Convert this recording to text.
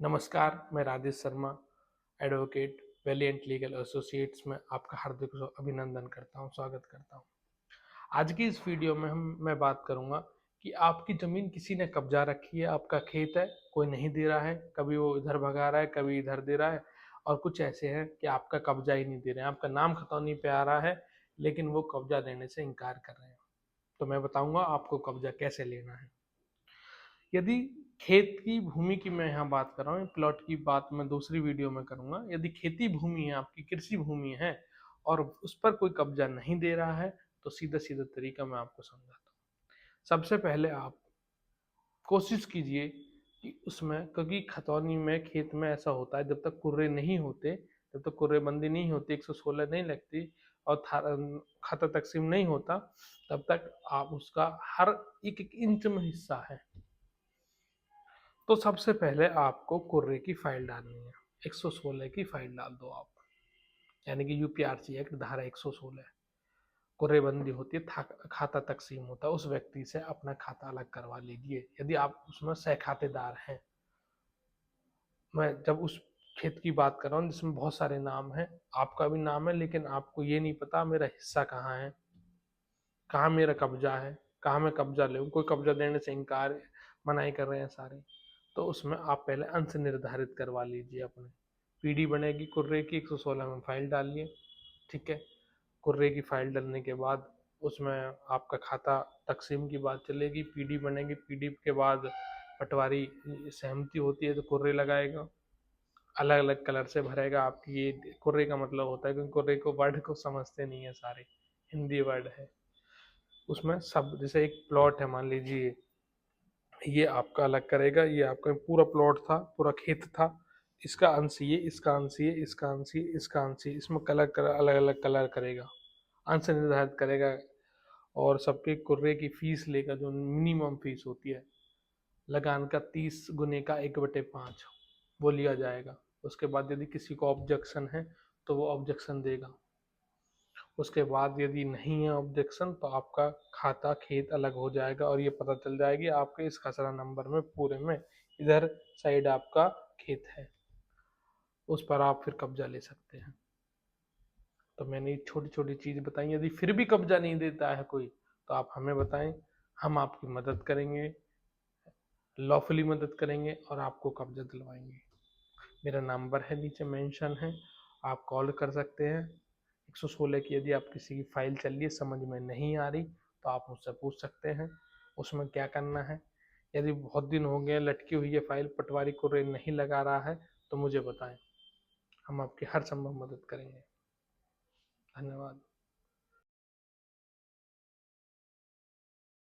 नमस्कार, मैं Rajesh Sharma, advocate, Valiant legal associates में आपका हार्दिक अभिनंदन करता हूँ, स्वागत करता हूँ। आज की इस वीडियो में मैं बात करूँगा कि आपकी ज़मीन किसी ने कब्जा रखी है, आपका खेत है, कोई नहीं दे रहा है, कभी वो इधर भगा रहा है, कभी इधर दे रहा है और कुछ ऐसे हैं कि आपका कब्जा ही नहीं दे रहे हैं, आपका नाम खतौनी पे आ रहा है, लेकिन वो कब्जा देने से इनकार कर रहे हैं। तो मैं बताऊँगा आपको कब्जा कैसे लेना है। यदि खेत की भूमि की मैं यहाँ बात कर रहा हूँ, प्लॉट की बात मैं दूसरी वीडियो में करूँगा। यदि खेती भूमि है, आपकी कृषि भूमि है और उस पर कोई कब्जा नहीं दे रहा है, तो सीधा सीधा तरीका मैं आपको समझाता हूँ। सबसे पहले आप कोशिश कीजिए कि उसमें, क्योंकि खतौनी में खेत में ऐसा होता है, जब तक कुर्रे नहीं होते, जब तक कुर्रेबंदी नहीं होती, 116 नहीं लगती और खाता तकसीम नहीं होता, तब तक आप उसका हर एक एक इंच में हिस्सा है। तो सबसे पहले आपको कुर्रे की फाइल डालनी है। 116 की फाइल डाल दो आप, यानी कि यूपीआरसी एक्ट धारा 116। कुर्रेबंदी होती है, खाता तकसीम होता है, उस व्यक्ति से अपना खाता अलग करवा लीजिए यदि आप उसमें सह खातेदार हैं। मैं जब उस खेत की बात कर रहा हूँ जिसमें बहुत सारे नाम हैं, आपका भी नाम है, लेकिन आपको ये नहीं पता मेरा हिस्सा कहाँ है, कहाँ मेरा कब्जा है, कहाँ मैं कब्जा लूँ, कोई कब्जा देने से इनकार मनाही कर रहे हैं सारे। तो उसमें आप पहले अंश निर्धारित करवा लीजिए अपने। पीडी बनेगी कुर्रे की, 116 में फाइल डालिए, ठीक है। कुर्रे की फाइल डालने के बाद उसमें आपका खाता तकसीम की बात चलेगी, पीडी बनेगी, पीडी के बाद पटवारी सहमति होती है तो कुर्रे लगाएगा, अलग अलग कलर से भरेगा। आपकी ये कुर्रे का मतलब होता है, क्योंकि कुर्रे को वर्ड को समझते नहीं है सारे, हिंदी वर्ड है। उसमें सब, जैसे एक प्लॉट है मान लीजिए, ये आपका अलग करेगा, ये आपका पूरा प्लॉट था, पूरा खेत था, इसका अंश ये, इसका अंश ये, इसका अंश ये, इसका अंश ये, इसमें कलर अलग अलग कलर करेगा, अंश निर्धारित करेगा। और सबके कुर्रे की फीस लेगा, जो मिनिमम फीस होती है लगान का 30 गुने का 1/5 वो लिया जाएगा। उसके बाद यदि किसी को ऑब्जेक्शन है तो वो ऑब्जेक्शन देगा। उसके बाद यदि नहीं है ऑब्जेक्शन तो आपका खाता खेत अलग हो जाएगा और ये पता चल जाएगी आपके इस खसरा नंबर में पूरे में इधर साइड आपका खेत है, उस पर आप फिर कब्जा ले सकते हैं। तो मैंने ये छोटी छोटी चीज बताई। यदि फिर भी कब्जा नहीं देता है कोई, तो आप हमें बताएं, हम आपकी मदद करेंगे, लॉफुली मदद करेंगे और आपको कब्जा दिलवाएंगे। मेरा नंबर है नीचे मेंशन है, आप कॉल कर सकते हैं। 116 की यदि आप किसी की फाइल चल रही है, समझ में नहीं आ रही, तो आप मुझसे पूछ सकते हैं उसमें क्या करना है। यदि बहुत दिन हो गए लटकी हुई है फाइल, पटवारी को रेल नहीं लगा रहा है, तो मुझे बताएं, हम आपकी हर संभव मदद करेंगे। धन्यवाद।